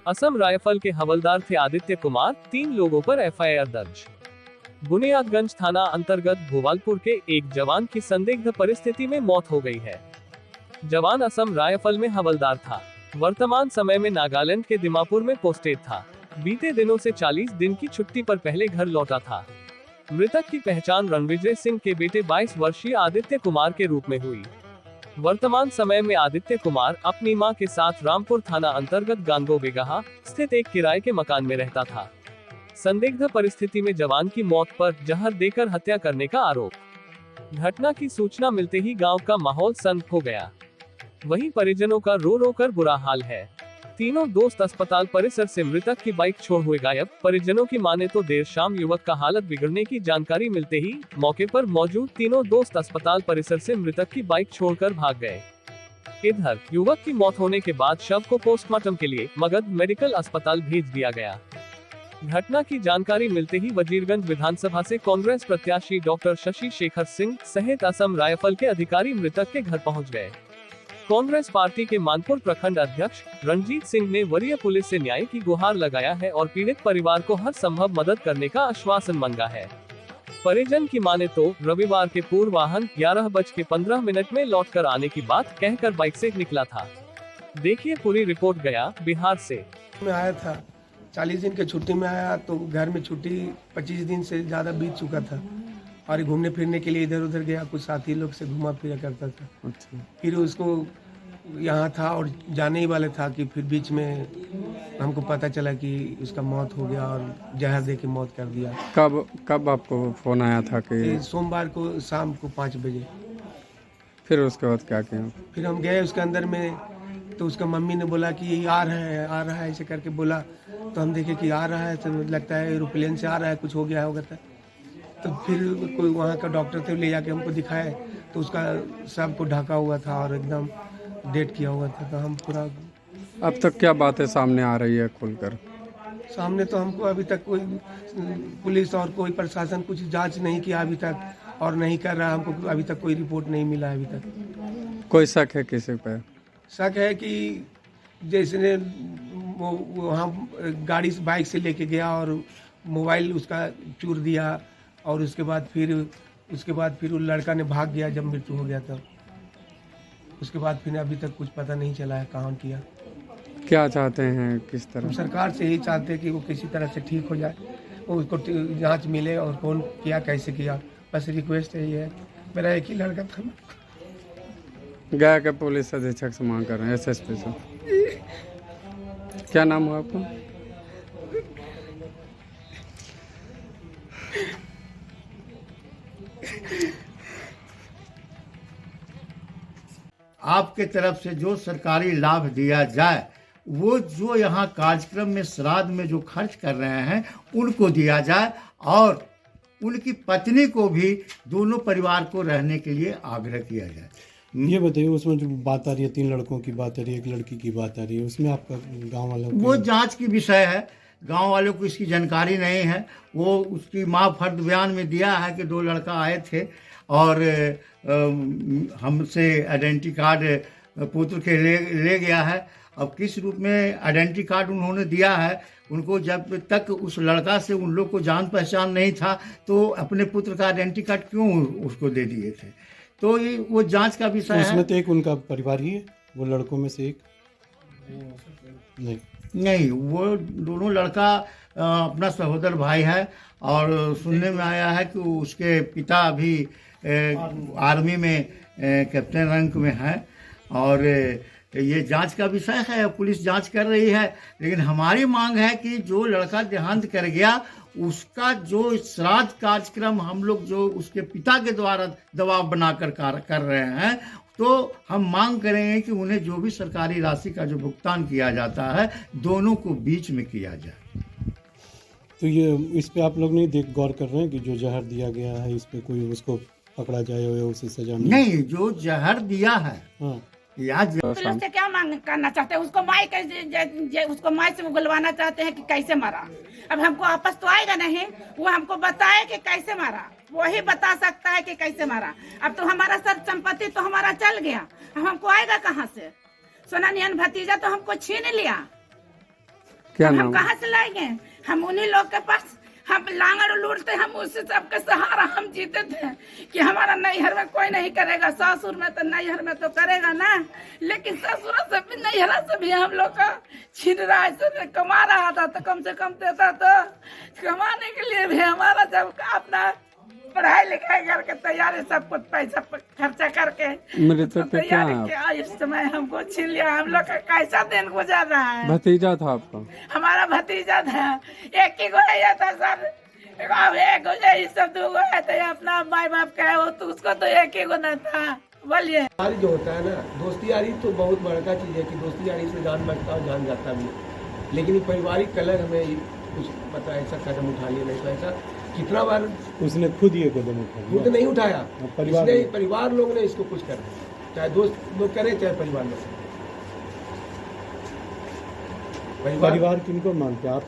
Assam rifle के हवलदार थे आदित्य कुमार, 3 लोगों पर एफआईआर दर्ज। बुनियादगंज थाना अंतर्गत भोवालपुर के एक जवान की संदिग्ध परिस्थिति में मौत हो गई है। जवान असम राइफल में हवलदार था। वर्तमान समय में नागालैंड के दिमापुर में पोस्टेड था। बीते दिनों से 40 दिन की छुट्टी पर पहले घर लौटा था। मृतक की पहचान रणविजय सिंह के बेटे 22 वर्षीय आदित्य कुमार के रूप में हुई। वर्तमान समय में आदित्य कुमार अपनी मां के साथ रामपुर थाना अंतर्गत गांगो बेगाहा स्थित एक किराए के मकान में रहता था। संदिग्ध परिस्थिति में जवान की मौत पर जहर देकर हत्या करने का आरोप। घटना की सूचना मिलते ही गांव का माहौल शांत हो गया। वहीं परिजनों का रो रो कर बुरा हाल है। तीनों दोस्त अस्पताल परिसर से मृतक की बाइक छोड़ हुए गायब। परिजनों की माने तो देर शाम युवक का हालत बिगड़ने की जानकारी मिलते ही मौके पर मौजूद तीनों दोस्त अस्पताल परिसर से मृतक की बाइक छोड़कर भाग गए। इधर युवक की मौत होने के बाद शव को पोस्टमार्टम के लिए मगध मेडिकल अस्पताल भेज दिया गया। घटना की जानकारी मिलते ही वजीरगंज विधानसभा से कांग्रेस प्रत्याशी डॉक्टर शशि शेखर सिंह सहित असम राइफल के अधिकारी मृतक के घर पहुंच गए। कांग्रेस पार्टी के मानपुर प्रखंड अध्यक्ष रणजीत सिंह ने वरीय पुलिस से न्याय की गुहार लगाया है और पीड़ित परिवार को हर संभव मदद करने का आश्वासन मांगा है। परिजन की माने तो रविवार के पूर्व वाहन 11:15 में लौटकर आने की बात कहकर बाइक से निकला था। देखिए पूरी रिपोर्ट गया बिहार से। मैं आया था 40 दिन के छुट्टी में आया तो घर में छुट्टी 25 दिन से ज़्यादा बीत चुका था और घूमने फिरने के लिए इधर उधर गया, कुछ साथी लोग से घुमा फिरा करता था। अच्छा। फिर उसको यहाँ था और जाने ही वाले था कि फिर बीच में हमको पता चला कि उसका मौत हो गया और जहर दे के मौत कर दिया। कब आपको फ़ोन आया था कि? सोमवार को शाम को 5 बजे। फिर उसके बाद क्या किया? फिर हम गए उसके अंदर में तो उसका मम्मी ने बोला कि आ रहा है ऐसे करके बोला। तो हम देखे कि आ रहा है तो लगता है एरोप्लेन से आ रहा है, कुछ हो गया होगा। तो फिर कोई वहाँ का डॉक्टर थे, ले जाके हमको दिखाए तो उसका सब को ढका हुआ था और एकदम डेट किया हुआ था। तो हम पूरा अब तक क्या बातें सामने आ रही है खुलकर? सामने तो हमको अभी तक कोई पुलिस और कोई प्रशासन कुछ जांच नहीं किया अभी तक और नहीं कर रहा। हमको अभी तक कोई रिपोर्ट नहीं मिला अभी तक। कोई शक है किसी पे? शक है कि जैसे वो वहाँ गाड़ी से बाइक से लेके गया और मोबाइल उसका चूर दिया और उसके बाद फिर वो लड़का ने भाग गया जब मृत्यु हो गया तब। उसके बाद फिर अभी तक कुछ पता नहीं चला है कहाँ किया। क्या चाहते हैं, किस तरह? हम सरकार से यही चाहते हैं कि वो किसी तरह से ठीक हो जाए, उसको जांच मिले और कौन किया कैसे किया, बस रिक्वेस्ट यही है। मेरा एक ही लड़का था। गया के पुलिस अधीक्षक से मांग कर रहे हैं, एसएसपी से। क्या नाम हुआ आपका? आपके तरफ से जो सरकारी लाभ दिया जाए वो जो यहाँ कार्यक्रम में श्राद्ध में जो खर्च कर रहे हैं उनको दिया जाए और उनकी पत्नी को भी दोनों परिवार को रहने के लिए आग्रह किया जाए। ये बताइए उसमें जो बात आ रही है, 3 लड़कों की बात आ रही है, एक लड़की की बात आ रही है, उसमें आपका गांव वालों वो जांच की विषय है। गांव वालों को इसकी जानकारी नहीं है। वो उसकी माँ फर्द बयान में दिया है कि 2 लड़का आए थे और हमसे आइडेंटिटी कार्ड पुत्र के ले गया है। अब किस रूप में आइडेंटिटी कार्ड उन्होंने दिया है, उनको जब तक उस लड़का से उन लोग को जान पहचान नहीं था तो अपने पुत्र का आइडेंटिटी कार्ड क्यों उसको दे दिए थे? तो ये वो जांच का विषय है। उसमें तो एक उनका परिवार ही है, वो लड़कों में से एक नहीं, वो दोनों लड़का अपना सहोदर भाई है और सुनने में आया है कि उसके पिता अभी आर्मी में कैप्टन रैंक में है और ये जांच का विषय है। पुलिस जांच कर रही है, लेकिन हमारी मांग है कि जो लड़का देहांत कर गया उसका जो श्राद्ध कार्यक्रम हम लोग जो उसके पिता के द्वारा दबाव बनाकर कर रहे हैं, तो हम मांग करेंगे कि उन्हें जो भी सरकारी राशि का जो भुगतान किया जाता है दोनों को बीच में किया जाए। तो ये इस पे आप लोग नहीं गौर कर रहे हैं कि जो जहर दिया गया है इस पे कोई उसको पकड़ा जाए या उसे सजा नहीं, जो जहर दिया है पुलिस से क्या मांग करना चाहते हैं? उसको माई से उगलवाना चाहते हैं कि कैसे मारा। अब हमको आपस तो आएगा नहीं, वो हमको बताए कि कैसे मारा, वही बता सकता है कि कैसे मारा। अब तो हमारा सब संपत्ति तो हमारा चल गया, अब हमको आएगा कहाँ से? सोना नियन भतीजा तो हमको छीन लिया। क्या हम नाम? कहाँ से लाएंगे? हम उन्हीं लोग के पास हम लांगड़ लूटते, हम उससे सबके सहारा हम जीते थे कि हमारा नैहर में कोई नहीं करेगा, ससुर में तो नैहर में तो करेगा ना, लेकिन ससुर से भी नैहरा से भी हम लोग का छीन रहा है। कमा रहा था तो कम से कम देता, तो कमाने के लिए भी हमारा जब अपना पढ़ाई लिखाई करके तैयारी सब कुछ पैसा खर्चा करके मृतक पे क्या तैयारी है? किया, इस समय हमको छीन लिया। हम लोग का कैसा दिन गुजर रहा है? भतीजा था आपका? हमारा भतीजा था, एक ही गो है था सर, अब एक गो है, सब दो गो है, तो अपना माई बाप का है वो, तो उसको तो एक ही गो न था। बोलिए, यारी जो होता है ना, दोस्ती यारी तो बहुत बड़का चीज़ है कि दोस्ती यारी से जान बचता और जान जाता भी, लेकिन ये पारिवारिक कलह हमें कुछ मतलब ऐसा कदम उठा लिया नहीं तो ऐसा कितना बार उसने खुद ये कदम उठा खुद लिया। नहीं उठाया, परिवार इसने ने। परिवार लोग ने इसको कुछ कर, चाहे दोस्त लोग करे चाहे परिवार लोग। परिवार किनको मानते आप?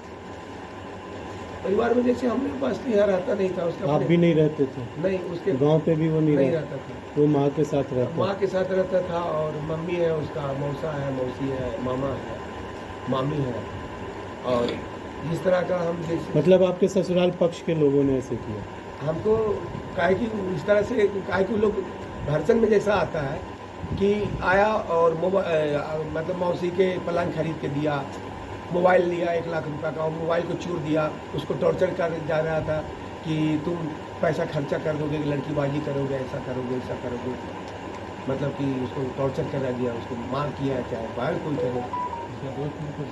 परिवार में जैसे हम लोग पास तो यहाँ रहता नहीं था, उसका आप भी नहीं रहते थे? नहीं, उसके गांव पे भी वो नहीं नहीं रहता? रहता था, वो माँ के साथ रहता? माँ के साथ रहता था, और मम्मी है उसका, मौसा है, मौसी है, मामा है, मामी है, और इस तरह का हम जैसे मतलब आपके ससुराल पक्ष के लोगों ने ऐसे किया? हमको काहे कि इस तरह से काहे कि लोग भर्सन में जैसा आता है कि आया और मतलब मौसी के पलंग खरीद के दिया, मोबाइल लिया 1 लाख रुपए का, और मोबाइल को चूर दिया, उसको टॉर्चर कर जा रहा था कि तुम पैसा खर्चा कर दोगे, लड़कीबाजी करोगे, ऐसा करोगे, ऐसा करोगे, मतलब कि उसको टॉर्चर करा दिया, उसको मार किया, चाहे बाहर कोई करे,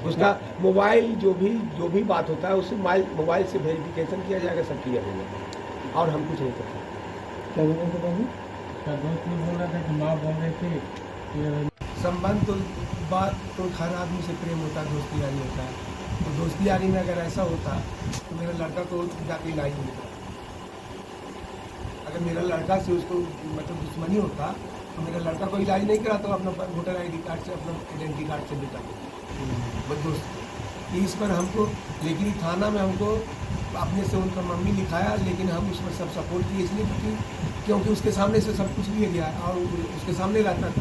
उसका मोबाइल जो भी बात होता है उससे मोबाइल से वेरिफिकेशन किया जाएगा, सब किया जाएगा, और हम कुछ नहीं करते। क्या बोल रहे थे बाबू? दोस्त लोग बोल रहा था कि माँ बोल रहे थे कि संबंध तो बात तो हर आदमी से प्रेम होता है, दोस्ती यारी होता है, तो दोस्ती यारी में अगर ऐसा होता तो मेरा लड़का को जाके इलाज नहीं होता। अगर मेरा लड़का से उसको मतलब दुश्मनी होता तो मेरा लड़का को इलाज नहीं करा, तो अपना वोटर ID कार्ड से, अपना आइडेंटिटी कार्ड से बेटा बस दोस्त। इस पर हमको, लेकिन थाना में हमको अपने से उनका मम्मी लिखाया, लेकिन हम उसमें सब सपोर्ट किए, इसलिए क्योंकि उसके सामने से सब कुछ लिया गया और उसके सामने रहता था।